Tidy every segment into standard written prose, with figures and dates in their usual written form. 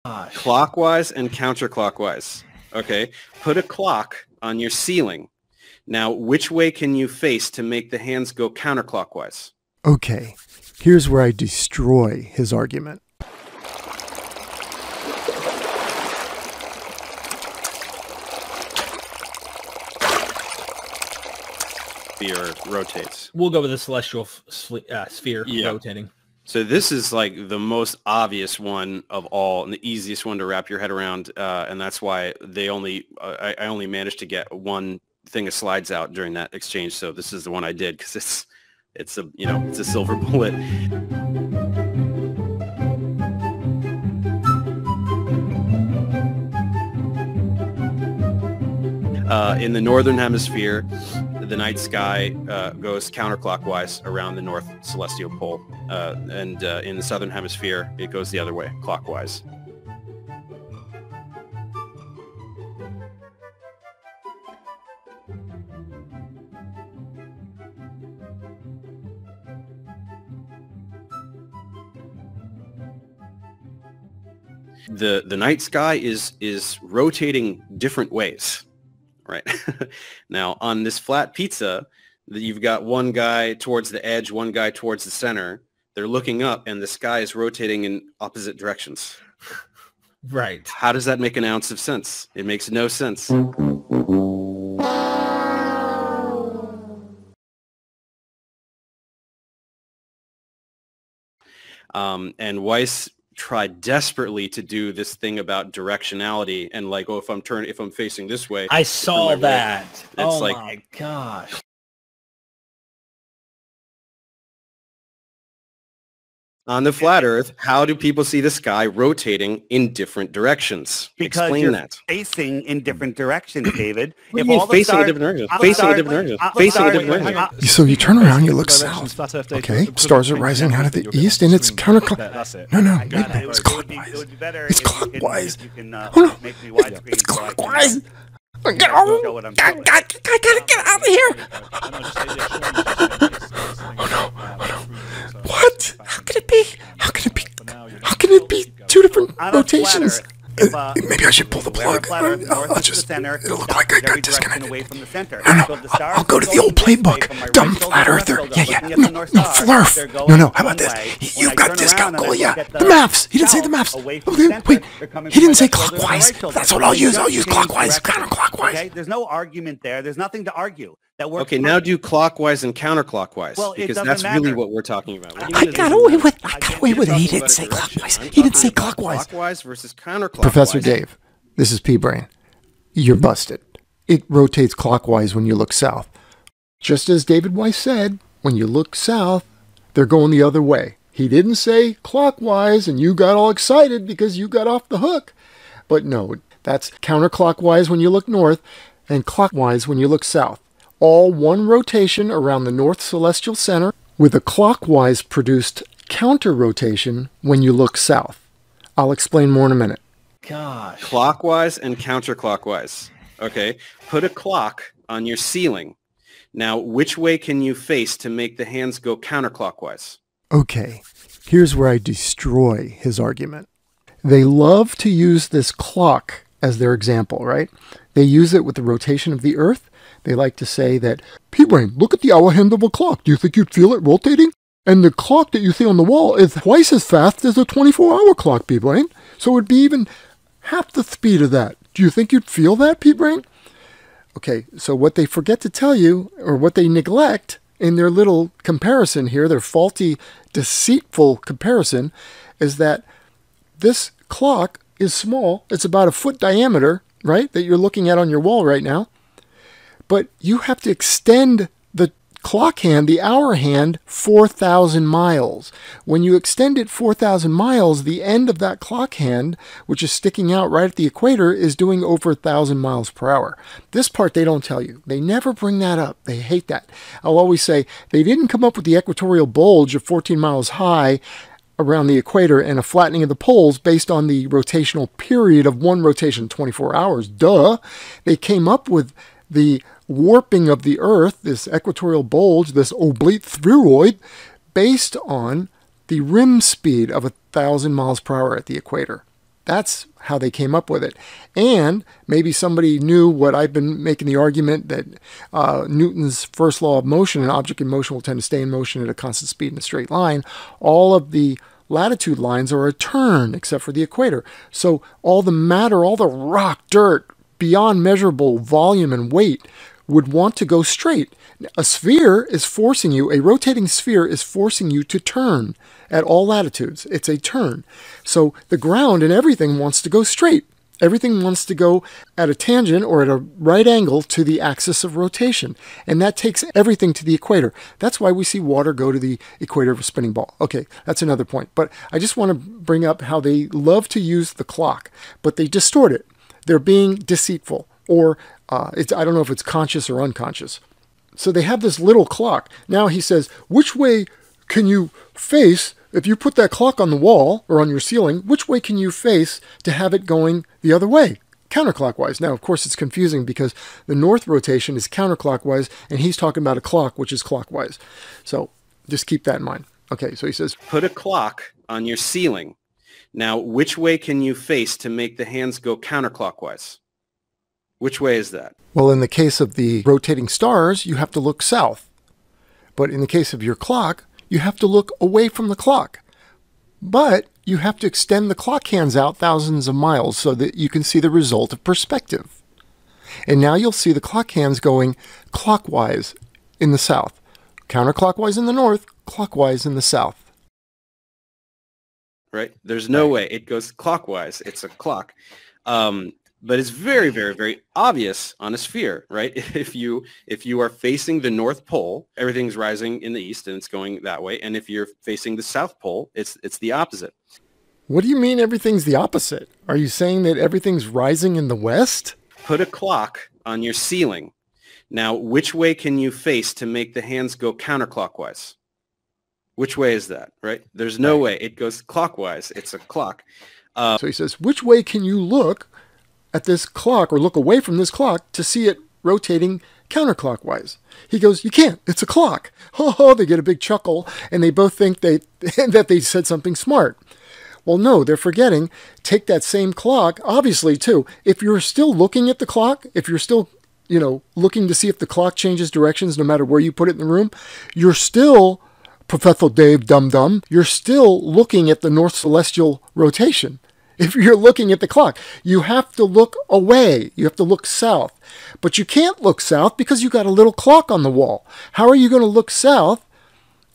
Clockwise and counterclockwise. Okay. Put a clock on your ceiling. Now, which way can you face to make the hands go counterclockwise? Okay. Here's where I destroy his argument. Sphere rotates. We'll go with the celestial sphere rotating. So this is like the most obvious one of all and the easiest one to wrap your head around, and that's why they only I only managed to get one thing of slides out during that exchange. So this is the one I did because it's a it's a silver bullet. In the northern hemisphere, the night sky goes counterclockwise around the north celestial pole, and in the southern hemisphere, it goes the other way, clockwise. The night sky is rotating different ways. Right. Now, on this flat pizza, you've got one guy towards the edge, one guy towards the center. They're looking up, and the sky is rotating in opposite directions. Right. How does that make an ounce of sense? It makes no sense. And Weiss tried desperately to do this thing about directionality and like, oh, if I'm facing this way. I saw that. It's oh like, my gosh. On the flat Earth, how do people see the sky rotating in different directions? Because Explain you're that. facing in different directions, David. What do you mean facing in different directions? Facing in different directions. Facing in different directions. So you turn around, you look south. Okay, stars are rising out of the east, and it's counterclockwise. No, it's clockwise. It's clockwise. Oh no, it's clockwise. I gotta get out of here. Oh no. What? How can it be? How can it be? How can it be two different rotations? Maybe I should pull the plug. I'll just, it'll look like I got disconnected. No, I'll go to the old playbook. Dumb flat earther. Yeah. No, flurf. No, how about this? You've got discount goal, yeah. The maths. He didn't say the maths. Wait, he didn't say clockwise. That's what I'll use. I'll use clockwise, counterclockwise. There's no argument there. There's nothing to argue. Okay, now do clockwise and counterclockwise, because that's really what we're talking about. I got away with it. He didn't say clockwise. He didn't say clockwise. Clockwise versus counterclockwise. Professor Dave, this is P-brane. You're busted. It rotates clockwise when you look south. Just as David Weiss said, when you look south, they're going the other way. He didn't say clockwise, and you got all excited because you got off the hook. But no, that's counterclockwise when you look north, and clockwise when you look south. All one rotation around the north celestial center with a clockwise produced counter rotation when you look south. I'll explain more in a minute. Gosh. Clockwise and counterclockwise. Okay. Put a clock on your ceiling. Now, which way can you face to make the hands go counterclockwise? Okay. Here's where I destroy his argument. They love to use this clock as their example, right? They use it with the rotation of the Earth. They like to say that, P-brane, look at the hour hand of a clock. Do you think you'd feel it rotating? And the clock that you see on the wall is twice as fast as a 24-hour clock, P-brane. So it'd be even half the speed of that. Do you think you'd feel that, P-brane? Okay, so what they forget to tell you, or what they neglect in their little comparison here, their faulty, deceitful comparison, is that this clock is small. It's about a foot diameter, right, that you're looking at on your wall right now. But you have to extend the clock hand, the hour hand, 4,000 miles. When you extend it 4,000 miles, the end of that clock hand, which is sticking out right at the equator, is doing over 1,000 miles per hour. This part they don't tell you. They never bring that up. They hate that. I'll always say they didn't come up with the equatorial bulge of 14 miles high around the equator and a flattening of the poles based on the rotational period of one rotation, 24 hours. Duh. They came up with the warping of the Earth, this equatorial bulge, this oblique spheroid, based on the rim speed of 1,000 miles per hour at the equator. That's how they came up with it. And maybe somebody knew what I've been making the argument that Newton's first law of motion, an object in motion will tend to stay in motion at a constant speed in a straight line. All of the latitude lines are a turn except for the equator. So all the matter, all the rock, dirt, beyond measurable volume and weight would want to go straight. A sphere is forcing you, a rotating sphere is forcing you to turn at all latitudes. It's a turn. So the ground and everything wants to go straight. Everything wants to go at a tangent or at a right angle to the axis of rotation. And that takes everything to the equator. That's why we see water go to the equator of a spinning ball. Okay, that's another point. But I just want to bring up how they love to use the clock, but they distort it. They're being deceitful, or I don't know if it's conscious or unconscious. So they have this little clock. Now he says, which way can you face, if you put that clock on the wall or on your ceiling, which way can you face to have it going the other way, counterclockwise? Now, of course, it's confusing because the north rotation is counterclockwise, and he's talking about a clock, which is clockwise. So just keep that in mind. Okay, so he says, put a clock on your ceiling. Now, which way can you face to make the hands go counterclockwise? Which way is that? Well, in the case of the rotating stars, you have to look south. But in the case of your clock, you have to look away from the clock. But you have to extend the clock hands out thousands of miles so that you can see the result of perspective. And now you'll see the clock hands going clockwise in the south, counterclockwise in the north, clockwise in the south. Right? There's no way it goes clockwise. It's a clock. But it's very, very, very obvious on a sphere, right? If you are facing the North Pole, everything's rising in the east and it's going that way. And if you're facing the South Pole, it's the opposite. What do you mean everything's the opposite? Are you saying that everything's rising in the west? Put a clock on your ceiling. Now, which way can you face to make the hands go counterclockwise? Which way is that, right? There's no way it goes clockwise. It's a clock. So he says, which way can you look at this clock or look away from this clock to see it rotating counterclockwise? He goes, you can't. It's a clock. Oh, they get a big chuckle, and they both think that they said something smart. Well, no, they're forgetting. Take that same clock, obviously, too. If you're still looking at the clock, if you're still, looking to see if the clock changes directions no matter where you put it in the room, you're still, Professor Dave Dum-Dum, you're still looking at the North Celestial rotation. If you're looking at the clock, you have to look away. You have to look south. But you can't look south because you got a little clock on the wall. How are you going to look south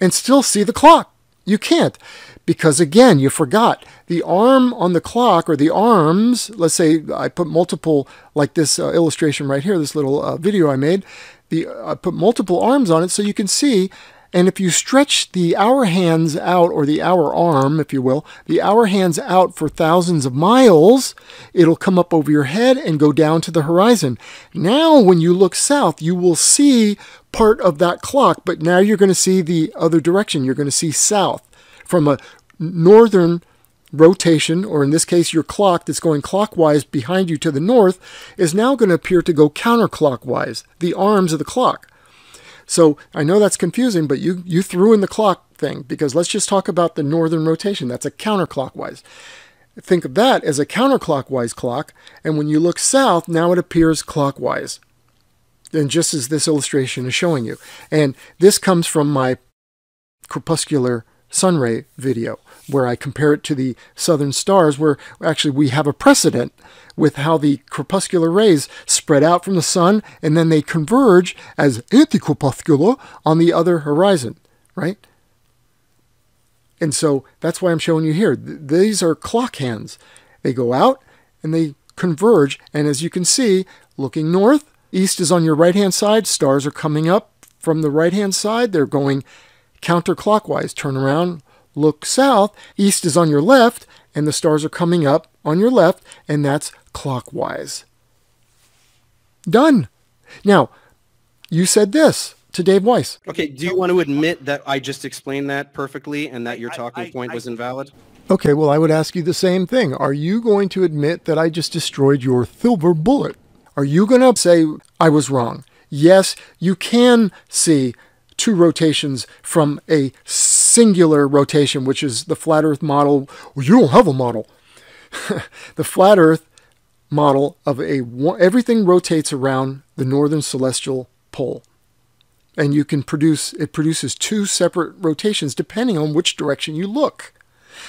and still see the clock? You can't. Because again, you forgot the arm on the clock, or the arms, let's say I put multiple, like this illustration right here, this little video I made, I put multiple arms on it so you can see. And if you stretch the hour hands out, or the hour arm, if you will, the hour hands out for thousands of miles, it'll come up over your head and go down to the horizon. Now, when you look south, you will see part of that clock, but now you're going to see the other direction. You're going to see south from a northern rotation, or in this case, your clock that's going clockwise behind you to the north is now going to appear to go counterclockwise, the arms of the clock. So I know that's confusing, but you threw in the clock thing, because let's just talk about the northern rotation. That's a counterclockwise. Think of that as a counterclockwise clock, and when you look south, now it appears clockwise. And just as this illustration is showing you. And this comes from my crepuscular sunray video, where I compare it to the southern stars, where actually we have a precedent with how the crepuscular rays spread out from the sun, and then they converge as anticrepuscular on the other horizon, right? And so that's why I'm showing you here. These are clock hands. They go out and they converge, and as you can see, looking north, east is on your right-hand side, stars are coming up from the right-hand side, they're going counterclockwise. Turn around, look south, east is on your left, and the stars are coming up on your left, and that's clockwise. Done. Now, you said this to Dave Weiss. Okay, do you want to admit that I just explained that perfectly and that your talking point was invalid? Okay, well, I would ask you the same thing. Are you going to admit that I just destroyed your silver bullet? Are you going to say I was wrong? Yes, you can see two rotations from a singular rotation, which is the flat Earth model. Well, you don't have a model. the flat Earth model of everything rotates around the northern celestial pole. And it produces two separate rotations depending on which direction you look.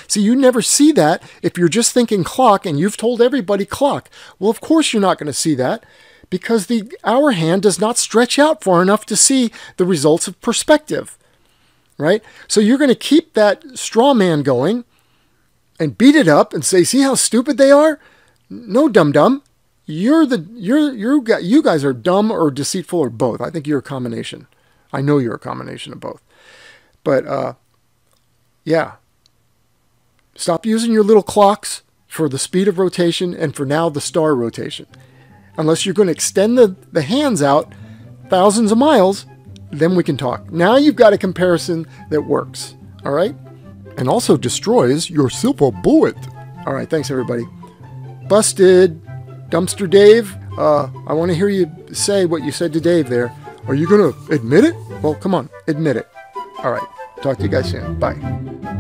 See, you never see that if you're just thinking clock and you've told everybody clock. Well, of course you're not going to see that because the hour hand does not stretch out far enough to see the results of perspective, right? So you're going to keep that straw man going and beat it up and say, see how stupid they are? No, dum-dum. You guys are dumb or deceitful or both. I think you're a combination. I know you're a combination of both. But, yeah. Stop using your little clocks for the speed of rotation and for now the star rotation. Unless you're going to extend the hands out thousands of miles, then we can talk. Now you've got a comparison that works. All right? And also destroys your silver bullet. All right, thanks everybody. Busted. Dumpster Dave, I want to hear you say what you said to Dave there. Are you going to admit it? Well, come on, admit it. All right, talk to you guys soon. Bye.